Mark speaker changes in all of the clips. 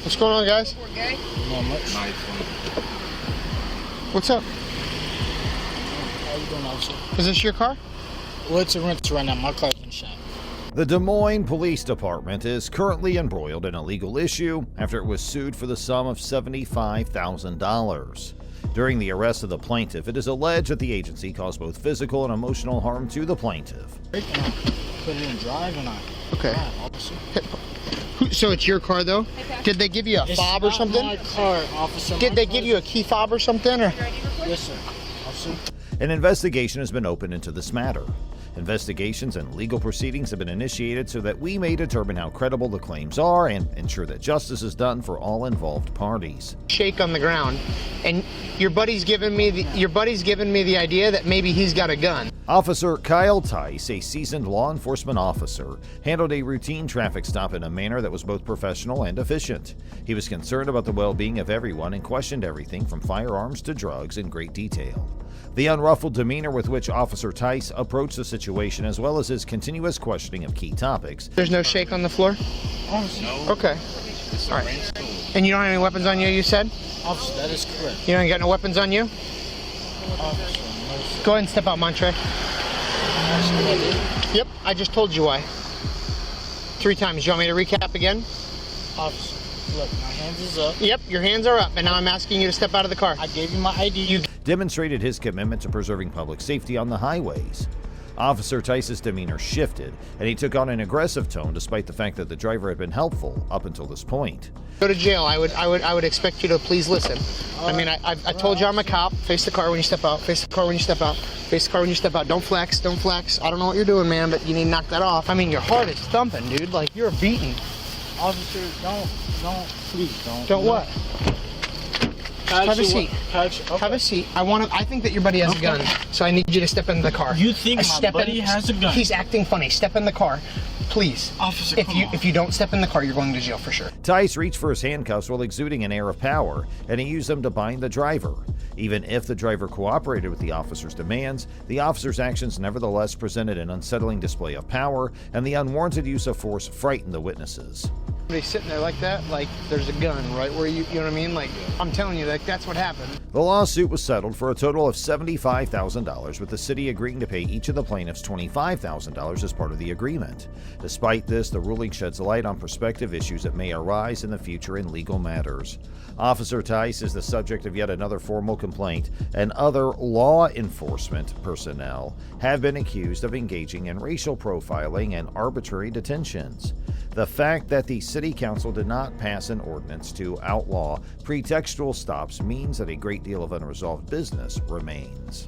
Speaker 1: What's going on, guys?
Speaker 2: We're gay.
Speaker 3: Not much.
Speaker 1: What's up?
Speaker 3: How you doing, officer?
Speaker 1: Is this your car?
Speaker 3: Well, it's a rental right now. My car's in the shop.
Speaker 4: The Des Moines Police Department is currently embroiled in a legal issue after it was sued for the sum of $75,000. During the arrest of the plaintiff, it is alleged that the agency caused both physical and emotional harm to the plaintiff.
Speaker 3: And I put it in drive and I
Speaker 1: Okay.
Speaker 3: drive, officer.
Speaker 1: So it's your car, though? Did they give you a fob or something?
Speaker 3: It's not my car, officer.
Speaker 1: Did they give you a key fob or something? Or?
Speaker 3: Yes, sir. Officer.
Speaker 4: An investigation has been opened into this matter. Investigations and legal proceedings have been initiated so that we may determine how credible the claims are and ensure that justice is done for all involved parties.
Speaker 1: Shake on the ground, and your buddy's giving me the idea that maybe he's got a gun.
Speaker 4: Officer Kyle Tice, a seasoned law enforcement officer, handled a routine traffic stop in a manner that was both professional and efficient. He was concerned about the well-being of everyone and questioned everything from firearms to drugs in great detail. The unruffled demeanor with which Officer Tice approached the situation, as well as his continuous questioning of key topics.
Speaker 1: There's no shake on the floor?
Speaker 3: Officer.
Speaker 1: No. Okay. All right. And you don't have any weapons on you, you said?
Speaker 3: Officer, that is correct.
Speaker 1: You don't got no weapons on you?
Speaker 3: Officer, no, sir.
Speaker 1: Go ahead and step out, Montre. Yep, I just told you why. 3 times. You want me to recap again?
Speaker 3: Officer, look, my hands is up.
Speaker 1: Yep, your hands are up, and now I'm asking you to step out of the car.
Speaker 3: I gave you my ID.
Speaker 4: Demonstrated his commitment to preserving public safety on the highways. Officer Tice's demeanor shifted, and he took on an aggressive tone despite the fact that the driver had been helpful up until this point.
Speaker 1: Go to jail. I would expect you to please listen. I mean, I told you I'm a cop. Face the car when you step out. Face the car when you step out. Face the car when you step out. Don't flex. Don't flex. I don't know what you're doing, man, but you need to knock that off. I mean, your heart is thumping, dude. Like, you're beaten.
Speaker 3: Officer, please don't.
Speaker 1: Don't what? Have a seat.
Speaker 3: Okay.
Speaker 1: Have a seat. I think that your buddy has a gun, so I need you to step in the car.
Speaker 3: You think my buddy has a gun?
Speaker 1: He's acting funny. Step in the car, please.
Speaker 3: Officer,
Speaker 1: if you don't step in the car, you're going to jail for sure.
Speaker 4: Tice reached for his handcuffs while exuding an air of power, and he used them to bind the driver. Even if the driver cooperated with the officer's demands, the officer's actions nevertheless presented an unsettling display of power, and the unwarranted use of force frightened the witnesses.
Speaker 1: Somebody sitting there like that, like there's a gun right where you know what I mean? Like, I'm telling you, like, that's what happened.
Speaker 4: The lawsuit was settled for a total of $75,000, with the city agreeing to pay each of the plaintiffs $25,000 as part of the agreement. Despite this, the ruling sheds light on prospective issues that may arise in the future in legal matters. Officer Tice is the subject of yet another formal complaint, and other law enforcement personnel have been accused of engaging in racial profiling and arbitrary detentions. The fact that the City Council did not pass an ordinance to outlaw pretextual stops means that a great deal of unresolved business remains.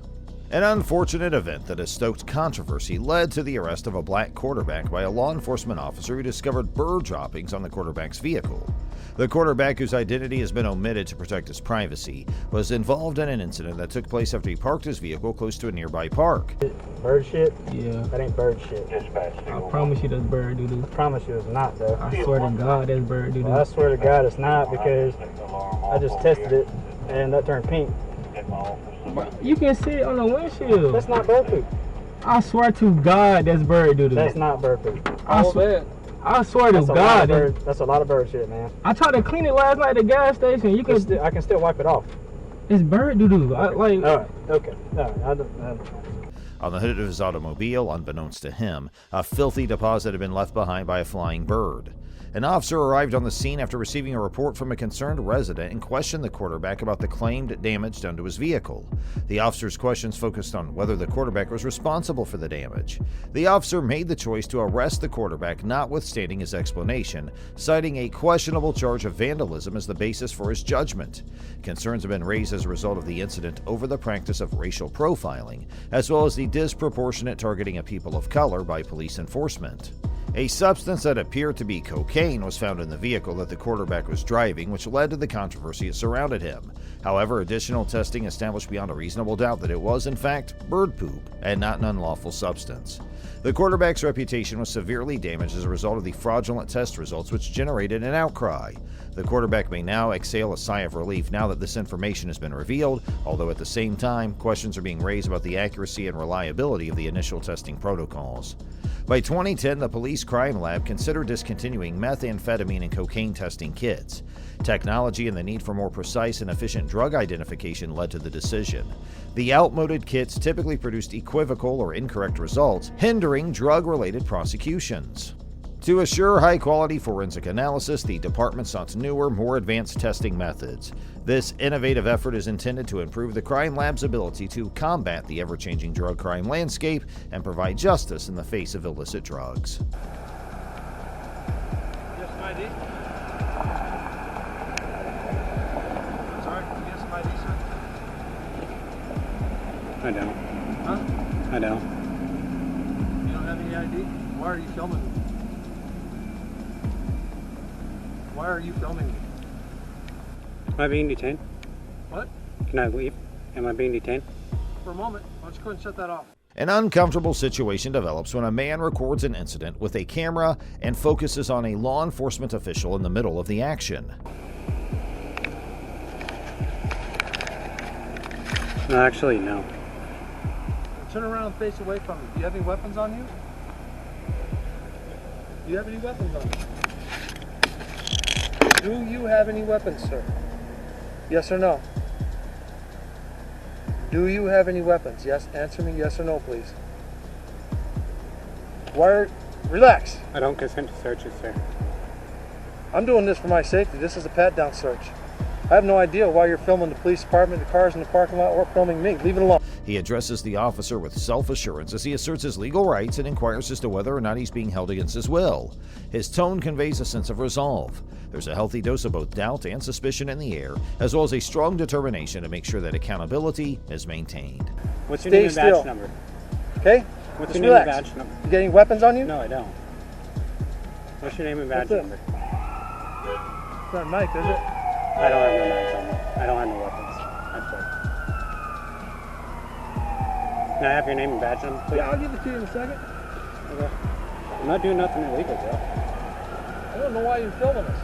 Speaker 4: An unfortunate event that has stoked controversy led to the arrest of a black quarterback by a law enforcement officer who discovered bird droppings on the quarterback's vehicle. The quarterback, whose identity has been omitted to protect his privacy, was involved in an incident that took place after he parked his vehicle close to a nearby park.
Speaker 5: Bird shit?
Speaker 6: Yeah.
Speaker 5: That ain't bird shit.
Speaker 6: I promise you that's bird doo-doo.
Speaker 5: I promise you it's not, though.
Speaker 6: I swear to God that's bird doo-doo.
Speaker 5: Well, I swear to God it's not, because I just tested it and that turned pink.
Speaker 6: You can see it on the windshield.
Speaker 5: That's not bird poop.
Speaker 6: I swear to God that's bird doo-doo.
Speaker 5: That's not bird poop.
Speaker 6: I swear to God.
Speaker 5: That's a lot of bird shit, man.
Speaker 6: I tried to clean it last night at the gas station.
Speaker 5: I can still wipe it off.
Speaker 6: It's bird doo-doo.
Speaker 5: All right, okay. No,
Speaker 4: On the hood of his automobile, unbeknownst to him, a filthy deposit had been left behind by a flying bird. An officer arrived on the scene after receiving a report from a concerned resident and questioned the quarterback about the claimed damage done to his vehicle. The officer's questions focused on whether the quarterback was responsible for the damage. The officer made the choice to arrest the quarterback, notwithstanding his explanation, citing a questionable charge of vandalism as the basis for his judgment. Concerns have been raised as a result of the incident over the practice of racial profiling, as well as the disproportionate targeting of people of color by police enforcement. A substance that appeared to be cocaine was found in the vehicle that the quarterback was driving, which led to the controversy that surrounded him. However, additional testing established beyond a reasonable doubt that it was, in fact, bird poop and not an unlawful substance. The quarterback's reputation was severely damaged as a result of the fraudulent test results, which generated an outcry. The quarterback may now exhale a sigh of relief now that this information has been revealed, although at the same time, questions are being raised about the accuracy and reliability of the initial testing protocols. By 2010, the police crime lab considered discontinuing methamphetamine and cocaine testing kits. Technology and the need for more precise and efficient drug identification led to the decision. The outmoded kits typically produced equivocal or incorrect results, hindering drug-related prosecutions. To assure high-quality forensic analysis, the department sought newer, more advanced testing methods. This innovative effort is intended to improve the crime lab's ability to combat the ever-changing drug crime landscape and provide justice in the face of illicit drugs.
Speaker 5: Yes, some ID? Sorry, can you get some ID, sir?
Speaker 2: I don't.
Speaker 5: Huh?
Speaker 2: I don't.
Speaker 5: You don't have any ID? Why are you filming me? Why are you filming me?
Speaker 2: Am I being detained?
Speaker 5: What?
Speaker 2: Can I leave? Am I being detained?
Speaker 5: For a moment. Why don't you go ahead and shut that off?
Speaker 4: An uncomfortable situation develops when a man records an incident with a camera and focuses on a law enforcement official in the middle of the action.
Speaker 2: No, actually, no.
Speaker 5: Turn around and face away from me. Do you have any weapons on you? Do you have any weapons on you? Do you have any weapons, sir? Yes or no? Do you have any weapons? Yes. Answer me yes or no, please. Relax.
Speaker 2: I don't consent to searches, sir.
Speaker 5: I'm doing this for my safety. This is a pat-down search. I have no idea why you're filming the police department, the cars in the parking lot, or filming me. Leave it alone.
Speaker 4: He addresses the officer with self-assurance as he asserts his legal rights and inquires as to whether or not he's being held against his will. His tone conveys a sense of resolve. There's a healthy dose of both doubt and suspicion in the air, as well as a strong determination to make sure that accountability is maintained.
Speaker 2: What's your
Speaker 5: Stay
Speaker 2: name and badge
Speaker 5: still.
Speaker 2: number?
Speaker 5: Okay?
Speaker 2: What's
Speaker 5: Just
Speaker 2: your name and
Speaker 5: relax.
Speaker 2: badge number?
Speaker 5: You got any weapons on you?
Speaker 2: No, I don't. What's your name and badge
Speaker 5: What's
Speaker 2: number?
Speaker 5: It's not a knife, is it?
Speaker 2: I don't have no knives on me. I don't have no weapons. I'm sorry. Can I have your name and badge number, please?
Speaker 5: Yeah, I'll give it to you in a second.
Speaker 2: Okay. I'm not doing nothing illegal, Joe.
Speaker 5: I don't know why you're filming us.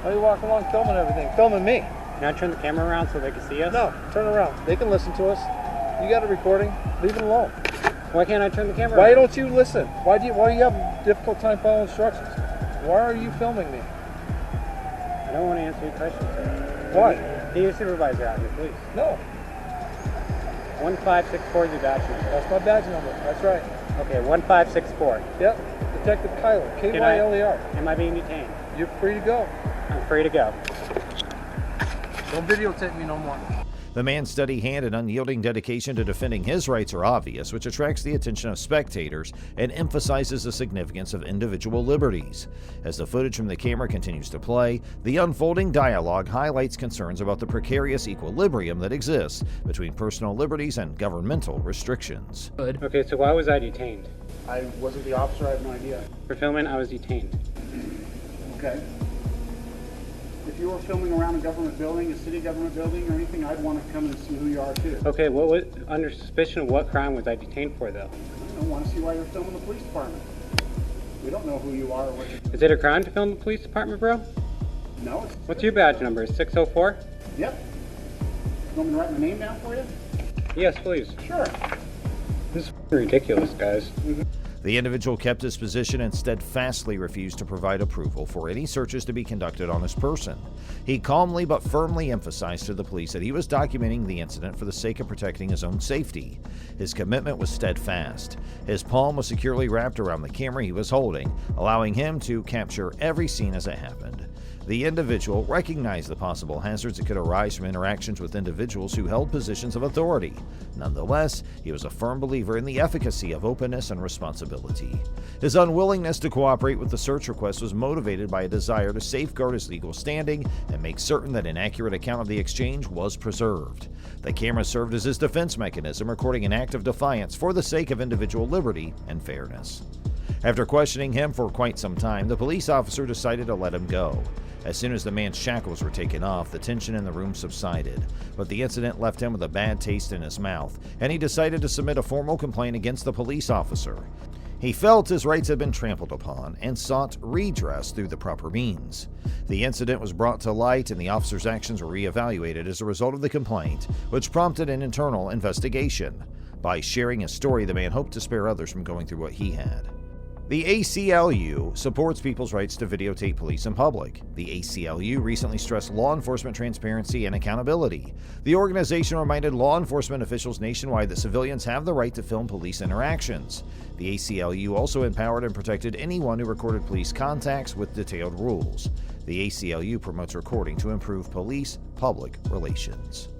Speaker 5: Why are you walking along filming everything? Filming me.
Speaker 2: Can I turn the camera around so they can see us?
Speaker 5: No, turn around. They can listen to us. You got a recording. Leave it alone.
Speaker 2: Why can't I turn the camera
Speaker 5: Why
Speaker 2: around?
Speaker 5: don't you listen? Why do you have a difficult time following instructions? Why are you filming me?
Speaker 2: I don't want to answer your questions, sir.
Speaker 5: Why?
Speaker 2: Get your supervisor out here, please.
Speaker 5: No,
Speaker 2: 1564 is your badge number.
Speaker 5: that's my badge number. That's right.
Speaker 2: Okay, 1564.
Speaker 5: Yep. Detective Kyler. K-Y-L-E-R.
Speaker 2: Am I being detained?
Speaker 5: You're free to go.
Speaker 2: I'm free to go.
Speaker 5: Don't videotape me no more.
Speaker 4: The man's steady hand and unyielding dedication to defending his rights are obvious, which attracts the attention of spectators and emphasizes the significance of individual liberties. As the footage from the camera continues to play, the unfolding dialogue highlights concerns about the precarious equilibrium that exists between personal liberties and governmental restrictions.
Speaker 2: Okay, so why was I detained?
Speaker 7: I wasn't the officer, I have no idea.
Speaker 2: For filming, I was detained.
Speaker 7: Okay. If you were filming around a government building, a city government building, or anything, I'd want to come and see who you are too.
Speaker 2: Okay, under suspicion of what crime was I detained for, though?
Speaker 7: I don't want to see why you're filming the police department. We don't know who you are or what you're doing.
Speaker 2: Is it a crime to film the police department, bro?
Speaker 7: No.
Speaker 2: What's your badge number? 604?
Speaker 7: Yep. You want me to write my name down for you?
Speaker 2: Yes, please.
Speaker 7: Sure.
Speaker 2: This is ridiculous, guys.
Speaker 4: The individual kept his position and steadfastly refused to provide approval for any searches to be conducted on his person. He calmly but firmly emphasized to the police that he was documenting the incident for the sake of protecting his own safety. His commitment was steadfast. His palm was securely wrapped around the camera he was holding, allowing him to capture every scene as it happened. The individual recognized the possible hazards that could arise from interactions with individuals who held positions of authority. Nonetheless, he was a firm believer in the efficacy of openness and responsibility. His unwillingness to cooperate with the search request was motivated by a desire to safeguard his legal standing and make certain that an accurate account of the exchange was preserved. The camera served as his defense mechanism, recording an act of defiance for the sake of individual liberty and fairness. After questioning him for quite some time, the police officer decided to let him go. As soon as the man's shackles were taken off, the tension in the room subsided, but the incident left him with a bad taste in his mouth, and he decided to submit a formal complaint against the police officer. He felt his rights had been trampled upon and sought redress through the proper means. The incident was brought to light and the officer's actions were reevaluated as a result of the complaint, which prompted an internal investigation. By sharing his story, the man hoped to spare others from going through what he had. The ACLU supports people's rights to videotape police in public. The ACLU recently stressed law enforcement transparency and accountability. The organization reminded law enforcement officials nationwide that civilians have the right to film police interactions. The ACLU also empowered and protected anyone who recorded police contacts with detailed rules. The ACLU promotes recording to improve police public relations.